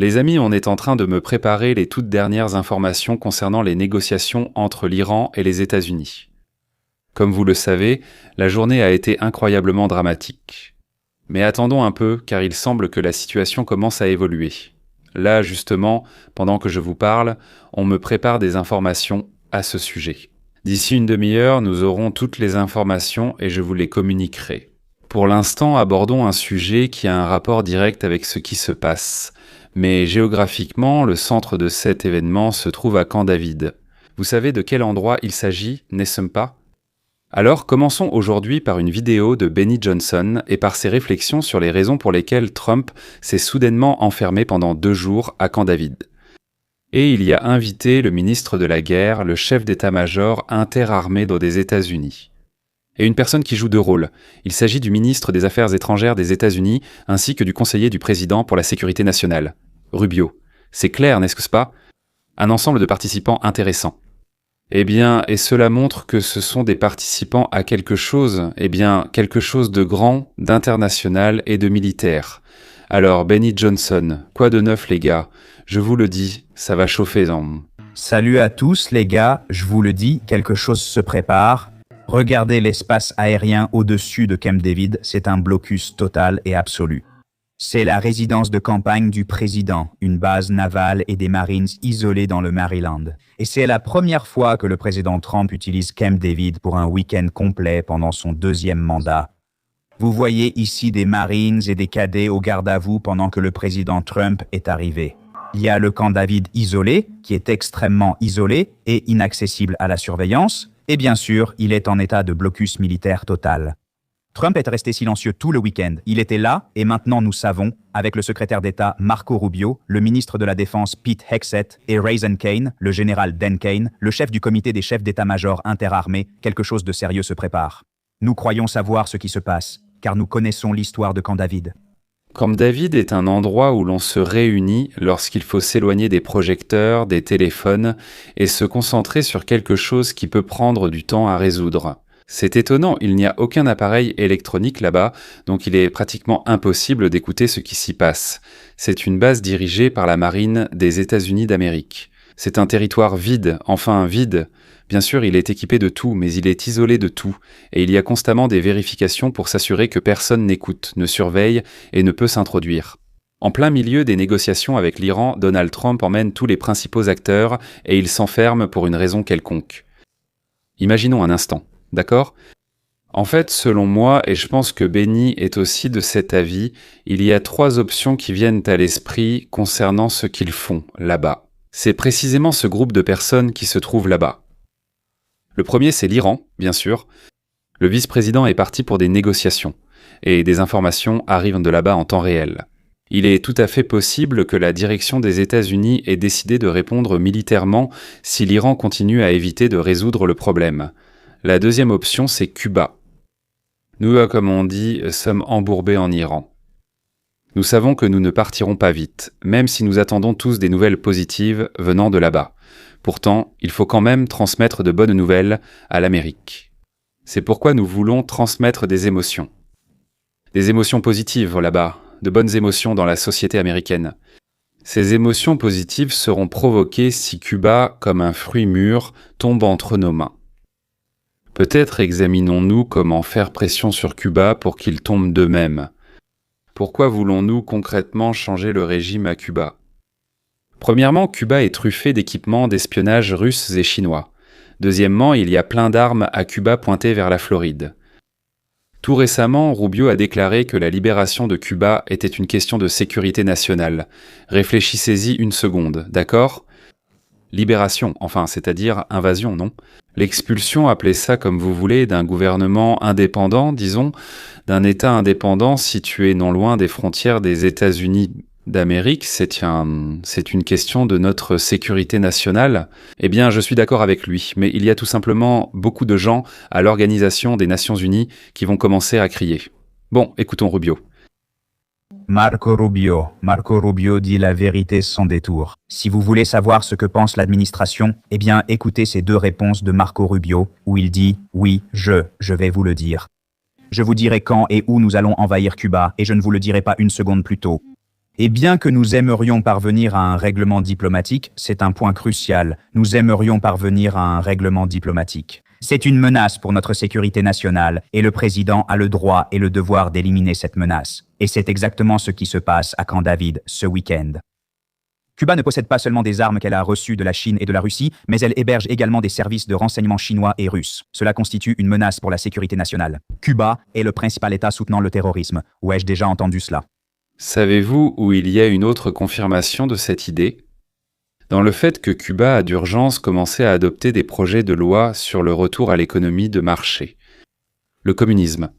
Les amis, on est en train de me préparer les toutes dernières informations concernant les négociations entre l'Iran et les États-Unis. Comme vous le savez, la journée a été incroyablement dramatique. Mais attendons un peu, car il semble que la situation commence à évoluer. Là, justement, pendant que je vous parle, on me prépare des informations à ce sujet. D'ici une demi-heure, nous aurons toutes les informations et je vous les communiquerai. Pour l'instant, abordons un sujet qui a un rapport direct avec ce qui se passe. Mais géographiquement, le centre de cet événement se trouve à Camp David. Vous savez de quel endroit il s'agit, n'est-ce pas ? Alors, commençons aujourd'hui par une vidéo de Benny Johnson et par ses réflexions sur les raisons pour lesquelles Trump s'est soudainement enfermé pendant 2 jours à Camp David. Et il y a invité le ministre de la Guerre, le chef d'état-major interarmé des États-Unis. Et une personne qui joue 2 rôles. Il s'agit du ministre des Affaires étrangères des États-Unis ainsi que du conseiller du président pour la sécurité nationale, Rubio. C'est clair, n'est-ce pas ? Un ensemble de participants intéressants. Eh bien, et cela montre que ce sont des participants à quelque chose, quelque chose de grand, d'international et de militaire. Alors, Benny Johnson, quoi de neuf les gars ? Je vous le dis, ça va chauffer en... Salut à tous les gars, je vous le dis, quelque chose se prépare. Regardez l'espace aérien au-dessus de Camp David, c'est un blocus total et absolu. C'est la résidence de campagne du président, une base navale et des Marines isolés dans le Maryland. Et c'est la première fois que le président Trump utilise Camp David pour un week-end complet pendant son 2e mandat. Vous voyez ici des Marines et des cadets au garde-à-vous pendant que le président Trump est arrivé. Il y a le Camp David isolé, qui est extrêmement isolé et inaccessible à la surveillance. Et bien sûr, il est en état de blocus militaire total. Trump est resté silencieux tout le week-end. Il était là, et maintenant nous savons, avec le secrétaire d'État Marco Rubio, le ministre de la Défense Pete Hegseth et Raising Kane, le général Dan Kane, le chef du comité des chefs d'état-major interarmés, quelque chose de sérieux se prépare. Nous croyons savoir ce qui se passe, car nous connaissons l'histoire de Camp David. Camp David est un endroit où l'on se réunit lorsqu'il faut s'éloigner des projecteurs, des téléphones, et se concentrer sur quelque chose qui peut prendre du temps à résoudre. C'est étonnant, il n'y a aucun appareil électronique là-bas, donc il est pratiquement impossible d'écouter ce qui s'y passe. C'est une base dirigée par la marine des États-Unis d'Amérique. C'est un territoire vide, enfin vide. Bien sûr, il est équipé de tout, mais il est isolé de tout, et il y a constamment des vérifications pour s'assurer que personne n'écoute, ne surveille et ne peut s'introduire. En plein milieu des négociations avec l'Iran, Donald Trump emmène tous les principaux acteurs et il s'enferme pour une raison quelconque. Imaginons un instant. D'accord ? En fait, selon moi, et je pense que Benny est aussi de cet avis, il y a 3 options qui viennent à l'esprit concernant ce qu'ils font là-bas. C'est précisément ce groupe de personnes qui se trouve là-bas. Le premier, c'est l'Iran, bien sûr. Le vice-président est parti pour des négociations, et des informations arrivent de là-bas en temps réel. Il est tout à fait possible que la direction des États-Unis ait décidé de répondre militairement si l'Iran continue à éviter de résoudre le problème. La deuxième option, c'est Cuba. Nous, comme on dit, sommes embourbés en Iran. Nous savons que nous ne partirons pas vite, même si nous attendons tous des nouvelles positives venant de là-bas. Pourtant, il faut quand même transmettre de bonnes nouvelles à l'Amérique. C'est pourquoi nous voulons transmettre des émotions. Des émotions positives là-bas, de bonnes émotions dans la société américaine. Ces émotions positives seront provoquées si Cuba, comme un fruit mûr, tombe entre nos mains. Peut-être examinons-nous comment faire pression sur Cuba pour qu'il tombe d'eux-mêmes. Pourquoi voulons-nous concrètement changer le régime à Cuba ? Premièrement, Cuba est truffé d'équipements d'espionnage russes et chinois. Deuxièmement, il y a plein d'armes à Cuba pointées vers la Floride. Tout récemment, Rubio a déclaré que la libération de Cuba était une question de sécurité nationale. Réfléchissez-y une seconde, d'accord ? Libération, enfin, c'est-à-dire invasion, non ? L'expulsion, appelez ça comme vous voulez, d'un gouvernement indépendant, disons, d'un État indépendant situé non loin des frontières des États-Unis d'Amérique, c'est une question de notre sécurité nationale. Eh bien, je suis d'accord avec lui, mais il y a tout simplement beaucoup de gens à l'Organisation des Nations Unies qui vont commencer à crier. Bon, écoutons Rubio. Marco Rubio dit la vérité sans détour. Si vous voulez savoir ce que pense l'administration, eh bien écoutez ces 2 réponses de Marco Rubio, où il dit « Oui, je vais vous le dire. Je vous dirai quand et où nous allons envahir Cuba, et je ne vous le dirai pas une seconde plus tôt. Et bien que nous aimerions parvenir à un règlement diplomatique, c'est un point crucial, nous aimerions parvenir à un règlement diplomatique. C'est une menace pour notre sécurité nationale, et le président a le droit et le devoir d'éliminer cette menace. Et c'est exactement ce qui se passe à Camp David ce week-end. Cuba ne possède pas seulement des armes qu'elle a reçues de la Chine et de la Russie, mais elle héberge également des services de renseignement chinois et russes. Cela constitue une menace pour la sécurité nationale. Cuba est le principal État soutenant le terrorisme. Où ai-je déjà entendu cela? Savez-vous où il y a une autre confirmation de cette idée? Dans le fait que Cuba a d'urgence commencé à adopter des projets de loi sur le retour à l'économie de marché. Le communisme.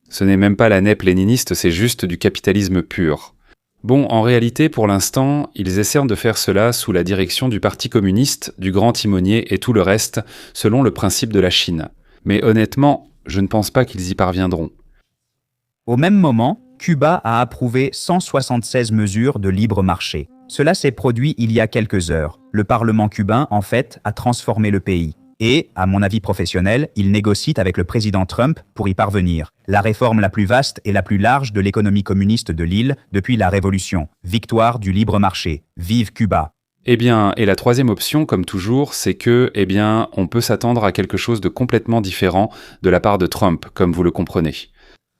Ce n'est même pas la NEP léniniste, c'est juste du capitalisme pur. Bon, en réalité, pour l'instant, ils essaient de faire cela sous la direction du Parti communiste, du grand timonier et tout le reste, selon le principe de la Chine. Mais honnêtement, je ne pense pas qu'ils y parviendront. Au même moment, Cuba a approuvé 176 mesures de libre marché. Cela s'est produit il y a quelques heures. Le Parlement cubain, en fait, a transformé le pays. Et, à mon avis professionnel, il négocie avec le président Trump pour y parvenir. La réforme la plus vaste et la plus large de l'économie communiste de l'île depuis la Révolution. Victoire du libre marché. Vive Cuba! Eh bien, et la troisième option, comme toujours, c'est que, on peut s'attendre à quelque chose de complètement différent de la part de Trump, comme vous le comprenez,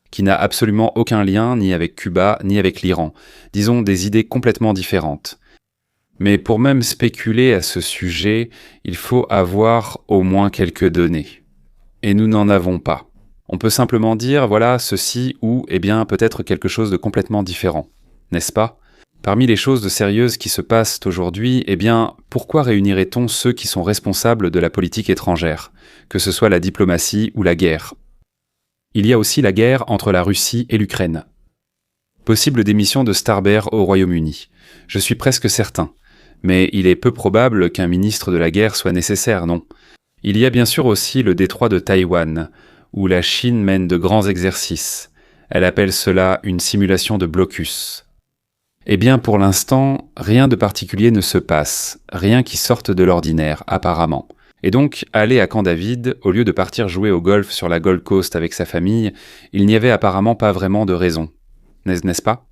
qui n'a absolument aucun lien ni avec Cuba, ni avec l'Iran. Disons des idées complètement différentes. Mais pour même spéculer à ce sujet, il faut avoir au moins quelques données. Et nous n'en avons pas. On peut simplement dire, voilà, ceci ou, peut-être quelque chose de complètement différent. N'est-ce pas? Parmi les choses sérieuses qui se passent aujourd'hui, pourquoi réunirait-on ceux qui sont responsables de la politique étrangère, que ce soit la diplomatie ou la guerre? Il y a aussi la guerre entre la Russie et l'Ukraine. Possible démission de Starmer au Royaume-Uni. Je suis presque certain. Mais il est peu probable qu'un ministre de la guerre soit nécessaire, non? Il y a bien sûr aussi le détroit de Taïwan, où la Chine mène de grands exercices. Elle appelle cela une simulation de blocus. Pour l'instant, rien de particulier ne se passe, rien qui sorte de l'ordinaire, apparemment. Et donc, aller à Camp David, au lieu de partir jouer au golf sur la Gold Coast avec sa famille, il n'y avait apparemment pas vraiment de raison. N'est-ce pas?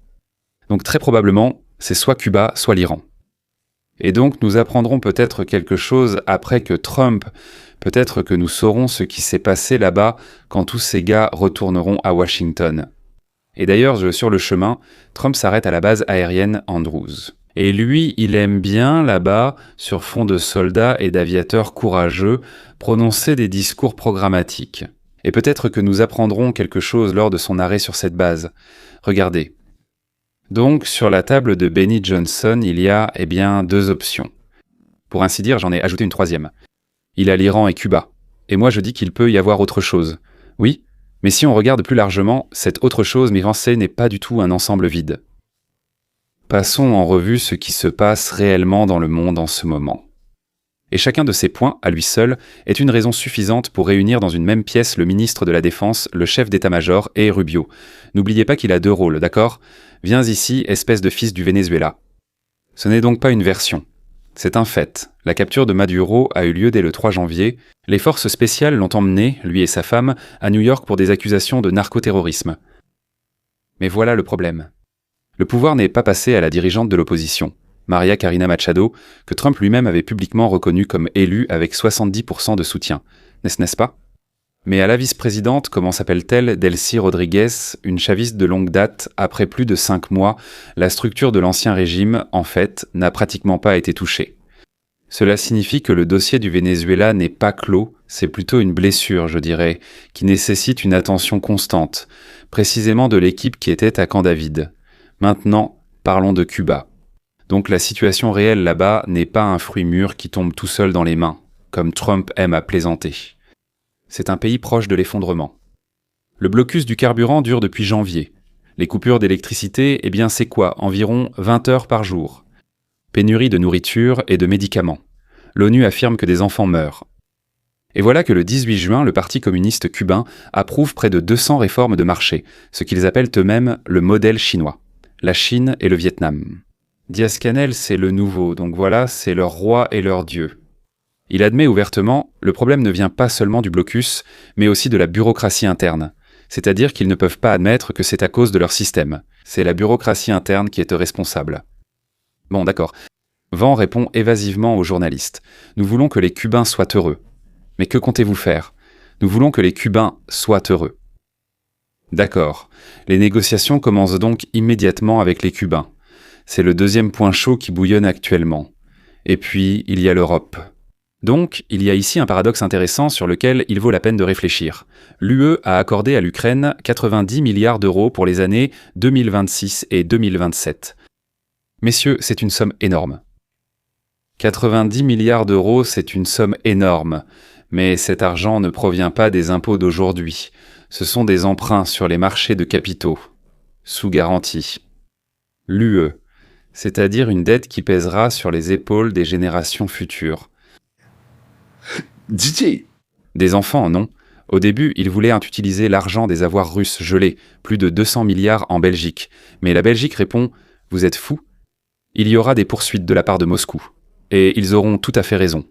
Donc très probablement, c'est soit Cuba, soit l'Iran. Et donc nous apprendrons peut-être quelque chose après que Trump, peut-être que nous saurons ce qui s'est passé là-bas quand tous ces gars retourneront à Washington. Et d'ailleurs, sur le chemin, Trump s'arrête à la base aérienne Andrews. Et lui, il aime bien, là-bas, sur fond de soldats et d'aviateurs courageux, prononcer des discours programmatiques. Et peut-être que nous apprendrons quelque chose lors de son arrêt sur cette base. Regardez. Donc, sur la table de Benny Johnson, il y a, deux options. Pour ainsi dire, j'en ai ajouté une troisième. Il a l'Iran et Cuba. Et moi, je dis qu'il peut y avoir autre chose. Oui, mais si on regarde plus largement, cette autre chose, mes pensées, n'est pas du tout un ensemble vide. Passons en revue ce qui se passe réellement dans le monde en ce moment. Et chacun de ces points, à lui seul, est une raison suffisante pour réunir dans une même pièce le ministre de la Défense, le chef d'état-major et Rubio. N'oubliez pas qu'il a deux rôles, d'accord? Viens ici, espèce de fils du Venezuela. Ce n'est donc pas une version. C'est un fait. La capture de Maduro a eu lieu dès le 3 janvier. Les forces spéciales l'ont emmené, lui et sa femme, à New York pour des accusations de narcoterrorisme. Mais voilà le problème. Le pouvoir n'est pas passé à la dirigeante de l'opposition, Maria Corina Machado, que Trump lui-même avait publiquement reconnue comme élue avec 70% de soutien. N'est-ce pas? Mais à la vice-présidente, comment s'appelle-t-elle, Delcy Rodriguez, une chaviste de longue date, après plus de 5 mois, la structure de l'ancien régime, en fait, n'a pratiquement pas été touchée. Cela signifie que le dossier du Venezuela n'est pas clos, c'est plutôt une blessure, je dirais, qui nécessite une attention constante, précisément de l'équipe qui était à Camp David. Maintenant, parlons de Cuba. Donc la situation réelle là-bas n'est pas un fruit mûr qui tombe tout seul dans les mains, comme Trump aime à plaisanter. C'est un pays proche de l'effondrement. Le blocus du carburant dure depuis janvier. Les coupures d'électricité, c'est quoi? Environ 20 heures par jour. Pénurie de nourriture et de médicaments. L'ONU affirme que des enfants meurent. Et voilà que le 18 juin, le Parti communiste cubain approuve près de 200 réformes de marché, ce qu'ils appellent eux-mêmes le modèle chinois. La Chine et le Vietnam. Díaz-Canel, c'est le nouveau, donc voilà, c'est leur roi et leur dieu. Il admet ouvertement, le problème ne vient pas seulement du blocus, mais aussi de la bureaucratie interne. C'est-à-dire qu'ils ne peuvent pas admettre que c'est à cause de leur système. C'est la bureaucratie interne qui est responsable. Bon, d'accord. Van répond évasivement aux journalistes. Nous voulons que les Cubains soient heureux. Mais que comptez-vous faire? Nous voulons que les Cubains soient heureux. D'accord. Les négociations commencent donc immédiatement avec les Cubains. C'est le deuxième point chaud qui bouillonne actuellement. Et puis, il y a l'Europe. Donc, il y a ici un paradoxe intéressant sur lequel il vaut la peine de réfléchir. L'UE a accordé à l'Ukraine 90 milliards d'euros pour les années 2026 et 2027. Messieurs, c'est une somme énorme. 90 milliards d'euros, c'est une somme énorme. Mais cet argent ne provient pas des impôts d'aujourd'hui. Ce sont des emprunts sur les marchés de capitaux, sous garantie. L'UE, c'est-à-dire une dette qui pèsera sur les épaules des générations futures. Didier, Des enfants, non. Au début, ils voulaient utiliser l'argent des avoirs russes gelés, plus de 200 milliards en Belgique. Mais la Belgique répond « Vous êtes fous ?» Il y aura des poursuites de la part de Moscou. Et ils auront tout à fait raison.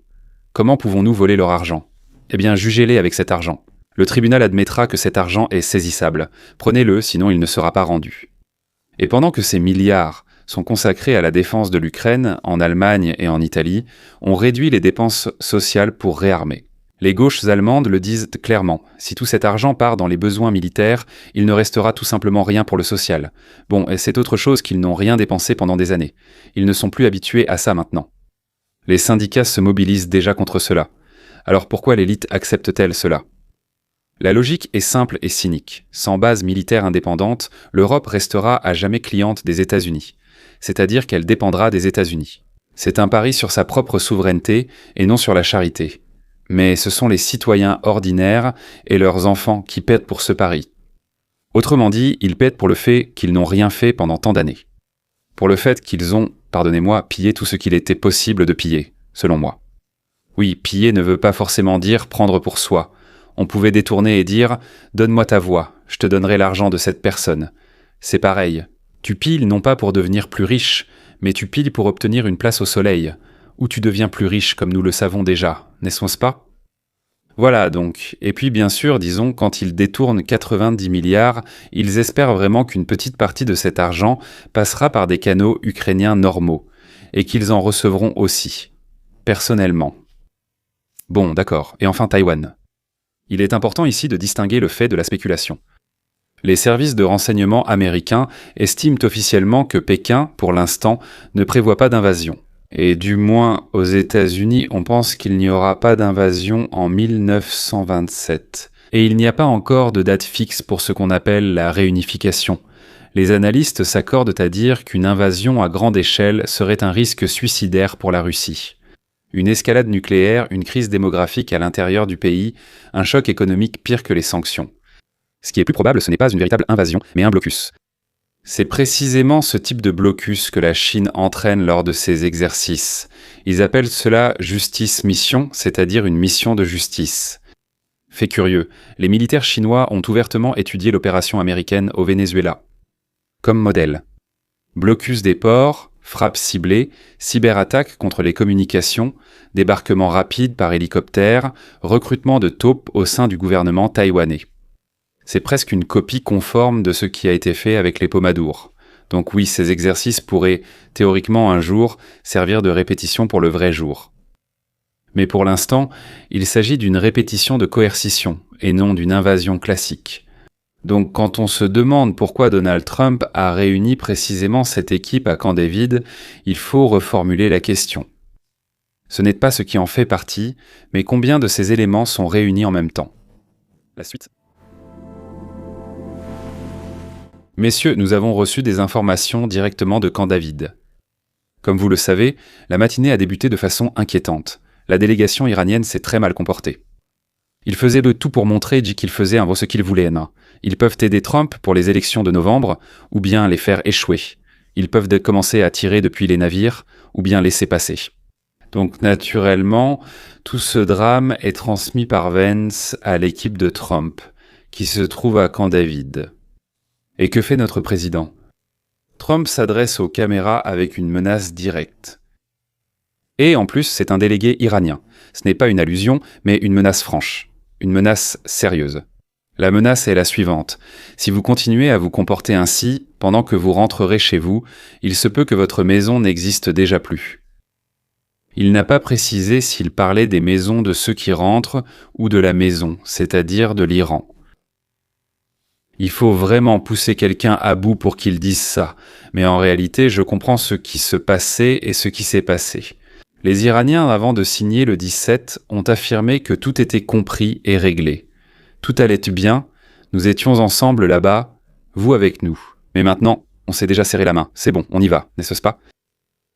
Comment pouvons-nous voler leur argent? Eh bien, jugez-les avec cet argent. Le tribunal admettra que cet argent est saisissable. Prenez-le, sinon il ne sera pas rendu. Et pendant que ces milliards sont consacrés à la défense de l'Ukraine, en Allemagne et en Italie, on réduit les dépenses sociales pour réarmer. Les gauches allemandes le disent clairement, si tout cet argent part dans les besoins militaires, il ne restera tout simplement rien pour le social. Bon, et c'est autre chose qu'ils n'ont rien dépensé pendant des années. Ils ne sont plus habitués à ça maintenant. Les syndicats se mobilisent déjà contre cela. Alors pourquoi l'élite accepte-t-elle cela? La logique est simple et cynique. Sans base militaire indépendante, l'Europe restera à jamais cliente des États-Unis. C'est-à-dire qu'elle dépendra des États-Unis. C'est un pari sur sa propre souveraineté et non sur la charité. Mais ce sont les citoyens ordinaires et leurs enfants qui paient pour ce pari. Autrement dit, ils paient pour le fait qu'ils n'ont rien fait pendant tant d'années. Pour le fait qu'ils ont, pardonnez-moi, pillé tout ce qu'il était possible de piller, selon moi. Oui, piller ne veut pas forcément dire prendre pour soi. On pouvait détourner et dire « Donne-moi ta voix, je te donnerai l'argent de cette personne ». C'est pareil. Tu piles non pas pour devenir plus riche, mais tu piles pour obtenir une place au soleil, où tu deviens plus riche comme nous le savons déjà, n'est-ce pas? Voilà donc. Et puis bien sûr, disons, quand ils détournent 90 milliards, ils espèrent vraiment qu'une petite partie de cet argent passera par des canaux ukrainiens normaux, et qu'ils en recevront aussi, personnellement. Bon, d'accord. Et enfin Taïwan. Il est important ici de distinguer le fait de la spéculation. Les services de renseignement américains estiment officiellement que Pékin, pour l'instant, ne prévoit pas d'invasion. Et du moins, aux États-Unis, on pense qu'il n'y aura pas d'invasion en 1927. Et il n'y a pas encore de date fixe pour ce qu'on appelle la réunification. Les analystes s'accordent à dire qu'une invasion à grande échelle serait un risque suicidaire pour la Russie. Une escalade nucléaire, une crise démographique à l'intérieur du pays, un choc économique pire que les sanctions. Ce qui est plus probable, ce n'est pas une véritable invasion, mais un blocus. C'est précisément ce type de blocus que la Chine entraîne lors de ses exercices. Ils appellent cela justice-mission, c'est-à-dire une mission de justice. Fait curieux, les militaires chinois ont ouvertement étudié l'opération américaine au Venezuela. Comme modèle. Blocus des ports, frappes ciblées, cyberattaques contre les communications, débarquement rapide par hélicoptère, recrutement de taupes au sein du gouvernement taïwanais. C'est presque une copie conforme de ce qui a été fait avec les Pomadour. Donc oui, ces exercices pourraient, théoriquement un jour, servir de répétition pour le vrai jour. Mais pour l'instant, il s'agit d'une répétition de coercition, et non d'une invasion classique. Donc quand on se demande pourquoi Donald Trump a réuni précisément cette équipe à Camp David, il faut reformuler la question. Ce n'est pas ce qui en fait partie, mais combien de ces éléments sont réunis en même temps. La suite. Messieurs, nous avons reçu des informations directement de Camp David. Comme vous le savez, la matinée a débuté de façon inquiétante. La délégation iranienne s'est très mal comportée. Ils faisaient le tout pour montrer qu'ils faisaient ce qu'ils voulaient. Ils peuvent aider Trump pour les élections de novembre, ou bien les faire échouer. Ils peuvent commencer à tirer depuis les navires, ou bien laisser passer. Donc naturellement, tout ce drame est transmis par Vance à l'équipe de Trump, qui se trouve à Camp David. Et que fait notre président? Trump s'adresse aux caméras avec une menace directe. Et en plus, c'est un délégué iranien. Ce n'est pas une allusion, mais une menace franche. Une menace sérieuse. La menace est la suivante. Si vous continuez à vous comporter ainsi, pendant que vous rentrerez chez vous, il se peut que votre maison n'existe déjà plus. Il n'a pas précisé s'il parlait des maisons de ceux qui rentrent ou de la maison, c'est-à-dire de l'Iran. Il faut vraiment pousser quelqu'un à bout pour qu'il dise ça, mais en réalité, je comprends ce qui se passait et ce qui s'est passé. Les Iraniens, avant de signer le 17, ont affirmé que tout était compris et réglé. Tout allait bien, nous étions ensemble là-bas, vous avec nous. Mais maintenant, on s'est déjà serré la main, c'est bon, on y va, n'est-ce pas?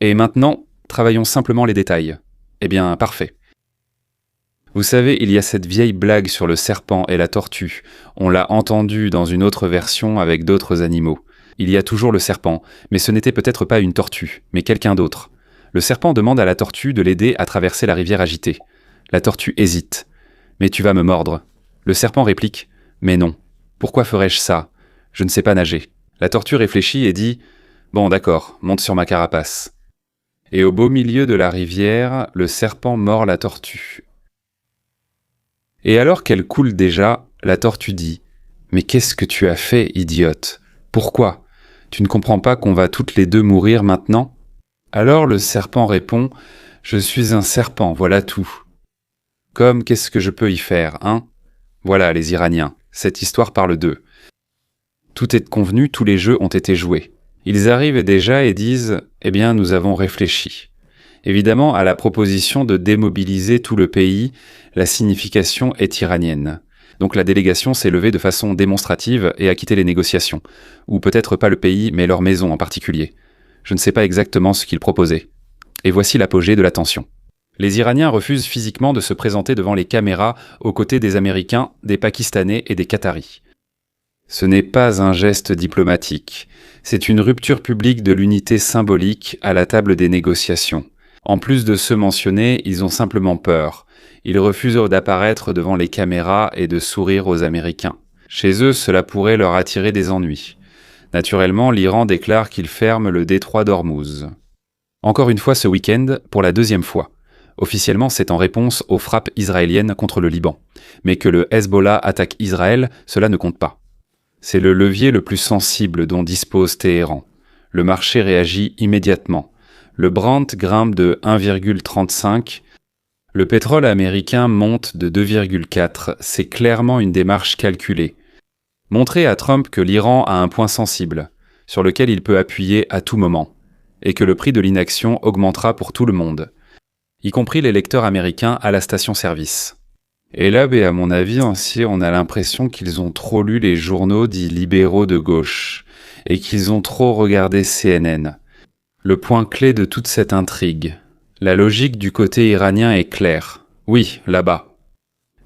Et maintenant, travaillons simplement les détails. Eh bien, parfait. Vous savez, il y a cette vieille blague sur le serpent et la tortue. On l'a entendue dans une autre version avec d'autres animaux. Il y a toujours le serpent, mais ce n'était peut-être pas une tortue, mais quelqu'un d'autre. Le serpent demande à la tortue de l'aider à traverser la rivière agitée. La tortue hésite. « Mais tu vas me mordre. » Le serpent réplique. « Mais non. Pourquoi ferais-je ça? Je ne sais pas nager. » La tortue réfléchit et dit « Bon, d'accord, monte sur ma carapace. » Et au beau milieu de la rivière, le serpent mord la tortue. Et alors qu'elle coule déjà, la tortue dit « Mais qu'est-ce que tu as fait, idiote? Pourquoi? Tu ne comprends pas qu'on va toutes les deux mourir maintenant ?» Alors le serpent répond « Je suis un serpent, voilà tout. » Comme qu'est-ce que je peux y faire, hein? Voilà les Iraniens, cette histoire parle d'eux. Tout est convenu, tous les jeux ont été joués. Ils arrivent déjà et disent « Eh bien, nous avons réfléchi. » Évidemment, à la proposition de démobiliser tout le pays, la signification est iranienne. Donc la délégation s'est levée de façon démonstrative et a quitté les négociations. Ou peut-être pas le pays, mais leur maison en particulier. Je ne sais pas exactement ce qu'ils proposaient. Et voici l'apogée de la tension. Les Iraniens refusent physiquement de se présenter devant les caméras aux côtés des Américains, des Pakistanais et des Qataris. Ce n'est pas un geste diplomatique. C'est une rupture publique de l'unité symbolique à la table des négociations. En plus de se mentionner, ils ont simplement peur. Ils refusent d'apparaître devant les caméras et de sourire aux Américains. Chez eux, cela pourrait leur attirer des ennuis. Naturellement, l'Iran déclare qu'il ferme le détroit d'Ormuz. Encore une fois ce week-end, pour la deuxième fois. Officiellement, c'est en réponse aux frappes israéliennes contre le Liban. Mais que le Hezbollah attaque Israël, cela ne compte pas. C'est le levier le plus sensible dont dispose Téhéran. Le marché réagit immédiatement. Le Brent grimpe de 1,35. Le pétrole américain monte de 2,4. C'est clairement une démarche calculée. Montrer à Trump que l'Iran a un point sensible, sur lequel il peut appuyer à tout moment, et que le prix de l'inaction augmentera pour tout le monde, y compris les lecteurs américains à la station-service. Et là, à mon avis, aussi, on a l'impression qu'ils ont trop lu les journaux dits libéraux de gauche, et qu'ils ont trop regardé CNN. Le point clé de toute cette intrigue. La logique du côté iranien est claire. Oui, là-bas.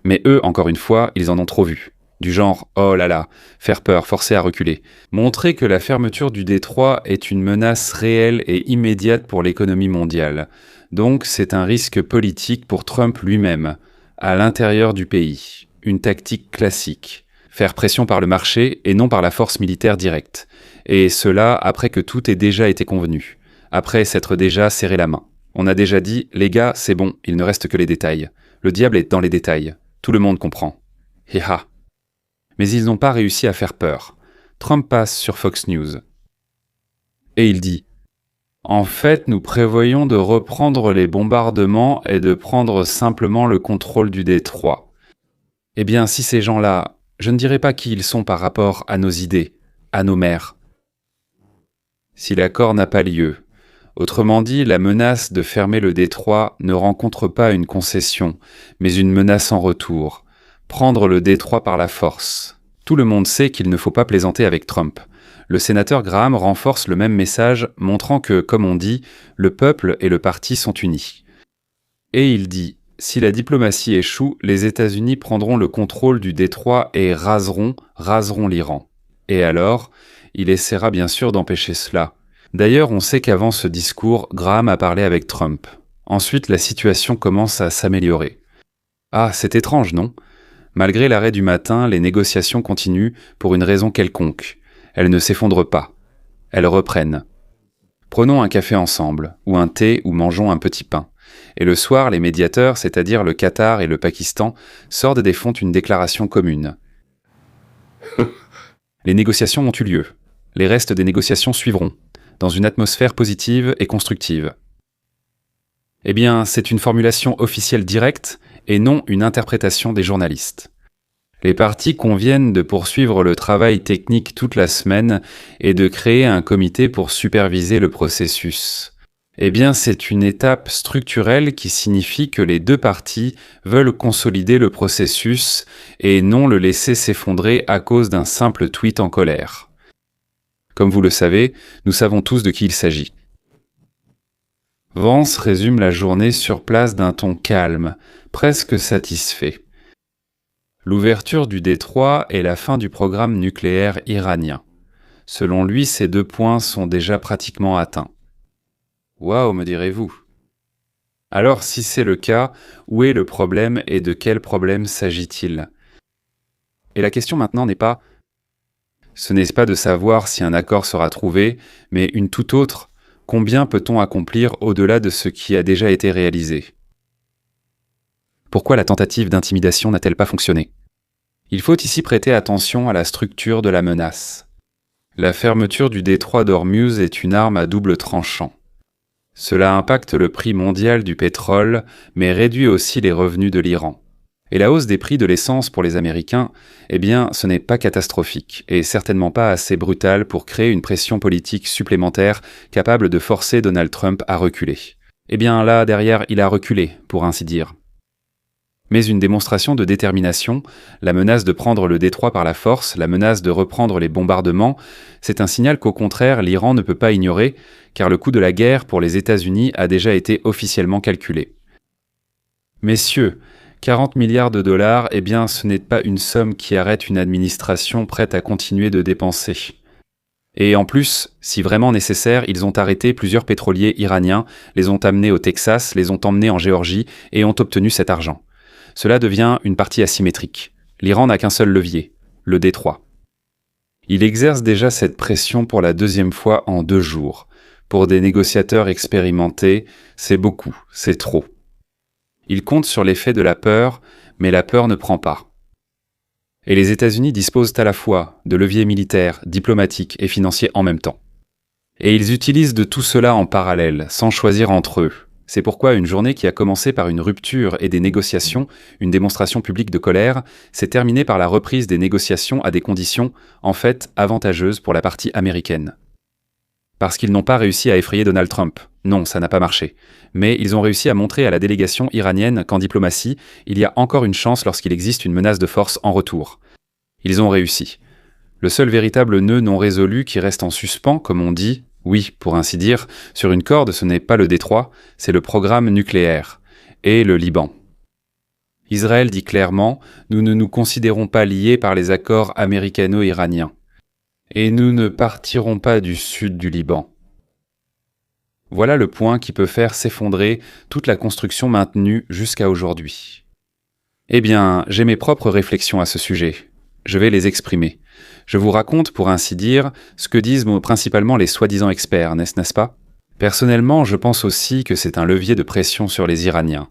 Mais eux, encore une fois, ils en ont trop vu. Du genre « oh là là », faire peur, forcer à reculer. Montrer que la fermeture du détroit est une menace réelle et immédiate pour l'économie mondiale. Donc c'est un risque politique pour Trump lui-même, à l'intérieur du pays. Une tactique classique. Faire pression par le marché et non par la force militaire directe. Et cela après que tout ait déjà été convenu. Après s'être déjà serré la main. On a déjà dit « les gars, c'est bon, il ne reste que les détails. Le diable est dans les détails. Tout le monde comprend. » Hiha. Mais ils n'ont pas réussi à faire peur. Trump passe sur Fox News. Et il dit « En fait, nous prévoyons de reprendre les bombardements et de prendre simplement le contrôle du détroit. » Eh bien, si ces gens-là, je ne dirais pas qui ils sont par rapport à nos idées, à nos mères. Si l'accord n'a pas lieu, autrement dit, la menace de fermer le détroit ne rencontre pas une concession, mais une menace en retour. Prendre le détroit par la force. Tout le monde sait qu'il ne faut pas plaisanter avec Trump. Le sénateur Graham renforce le même message, montrant que, comme on dit, le peuple et le parti sont unis. Et il dit « Si la diplomatie échoue, les États-Unis prendront le contrôle du détroit et raseront l'Iran. » Et alors, il essaiera bien sûr d'empêcher cela. D'ailleurs, on sait qu'avant ce discours, Graham a parlé avec Trump. Ensuite, la situation commence à s'améliorer. Ah, c'est étrange, non ? Malgré l'arrêt du matin, les négociations continuent pour une raison quelconque. Elles ne s'effondrent pas. Elles reprennent. Prenons un café ensemble, ou un thé, ou mangeons un petit pain. Et le soir, les médiateurs, c'est-à-dire le Qatar et le Pakistan, sortent et font une déclaration commune. Les négociations ont eu lieu. Les restes des négociations suivront, dans une atmosphère positive et constructive. Eh bien, c'est une formulation officielle directe et non une interprétation des journalistes. Les parties conviennent de poursuivre le travail technique toute la semaine et de créer un comité pour superviser le processus. Eh bien, c'est une étape structurelle qui signifie que les deux parties veulent consolider le processus et non le laisser s'effondrer à cause d'un simple tweet en colère. Comme vous le savez, nous savons tous de qui il s'agit. Vance résume la journée sur place d'un ton calme, presque satisfait. L'ouverture du détroit et la fin du programme nucléaire iranien. Selon lui, ces deux points sont déjà pratiquement atteints. Waouh, me direz-vous. Alors, si c'est le cas, où est le problème et de quel problème s'agit-il? Et la question maintenant n'est pas... Ce n'est pas de savoir si un accord sera trouvé, mais une toute autre, combien peut-on accomplir au-delà de ce qui a déjà été réalisé? Pourquoi la tentative d'intimidation n'a-t-elle pas fonctionné? Il faut ici prêter attention à la structure de la menace. La fermeture du détroit d'Ormuz est une arme à double tranchant. Cela impacte le prix mondial du pétrole, mais réduit aussi les revenus de l'Iran. Et la hausse des prix de l'essence pour les Américains, eh bien, ce n'est pas catastrophique, et certainement pas assez brutal pour créer une pression politique supplémentaire capable de forcer Donald Trump à reculer. Eh bien, là, derrière, il a reculé, pour ainsi dire. Mais une démonstration de détermination, la menace de prendre le détroit par la force, la menace de reprendre les bombardements, c'est un signal qu'au contraire, l'Iran ne peut pas ignorer, car le coût de la guerre pour les États-Unis a déjà été officiellement calculé. Messieurs, 40 milliards de dollars, eh bien, ce n'est pas une somme qui arrête une administration prête à continuer de dépenser. Et en plus, si vraiment nécessaire, ils ont arrêté plusieurs pétroliers iraniens, les ont amenés au Texas, les ont emmenés en Géorgie et ont obtenu cet argent. Cela devient une partie asymétrique. L'Iran n'a qu'un seul levier, le détroit. Il exerce déjà cette pression pour la deuxième fois en 2 jours. Pour des négociateurs expérimentés, c'est beaucoup, c'est trop. Il compte sur l'effet de la peur, mais la peur ne prend pas. Et les États-Unis disposent à la fois de leviers militaires, diplomatiques et financiers en même temps. Et ils utilisent de tout cela en parallèle, sans choisir entre eux. C'est pourquoi une journée qui a commencé par une rupture et des négociations, une démonstration publique de colère, s'est terminée par la reprise des négociations à des conditions, en fait, avantageuses pour la partie américaine. Parce qu'ils n'ont pas réussi à effrayer Donald Trump. Non, ça n'a pas marché. Mais ils ont réussi à montrer à la délégation iranienne qu'en diplomatie, il y a encore une chance lorsqu'il existe une menace de force en retour. Ils ont réussi. Le seul véritable nœud non résolu qui reste en suspens, comme on dit, oui, pour ainsi dire, sur une corde, ce n'est pas le détroit, c'est le programme nucléaire, et le Liban. Israël dit clairement, nous ne nous considérons pas liés par les accords américano-iraniens. Et nous ne partirons pas du sud du Liban. Voilà le point qui peut faire s'effondrer toute la construction maintenue jusqu'à aujourd'hui. Eh bien, j'ai mes propres réflexions à ce sujet. Je vais les exprimer. Je vous raconte, pour ainsi dire, ce que disent principalement les soi-disant experts, n'est-ce pas? Personnellement, je pense aussi que c'est un levier de pression sur les Iraniens.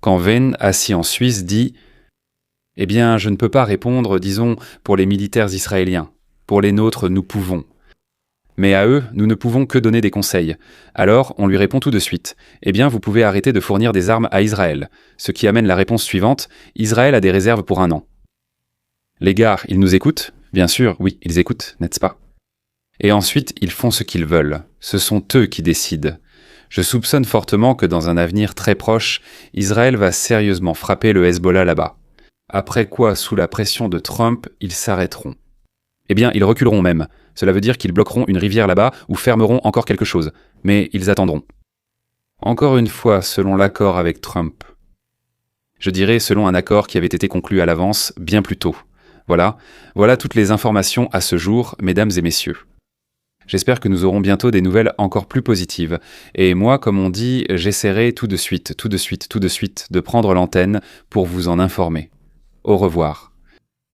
Quand Venn, assis en Suisse, dit « Eh bien, je ne peux pas répondre, disons, pour les militaires israéliens. Pour les nôtres, nous pouvons. Mais à eux, nous ne pouvons que donner des conseils. Alors, on lui répond tout de suite. Eh bien, vous pouvez arrêter de fournir des armes à Israël. Ce qui amène la réponse suivante. Israël a des réserves pour 1 an. Les gars, ils nous écoutent? Bien sûr, oui, ils écoutent, n'est-ce pas? Et ensuite, ils font ce qu'ils veulent. Ce sont eux qui décident. Je soupçonne fortement que dans un avenir très proche, Israël va sérieusement frapper le Hezbollah là-bas. Après quoi, sous la pression de Trump, ils s'arrêteront. Eh bien, ils reculeront même. Cela veut dire qu'ils bloqueront une rivière là-bas ou fermeront encore quelque chose. Mais ils attendront. Encore une fois, selon l'accord avec Trump. Je dirais selon un accord qui avait été conclu à l'avance bien plus tôt. Voilà toutes les informations à ce jour, mesdames et messieurs. J'espère que nous aurons bientôt des nouvelles encore plus positives. Et moi, comme on dit, j'essaierai tout de suite de prendre l'antenne pour vous en informer. Au revoir.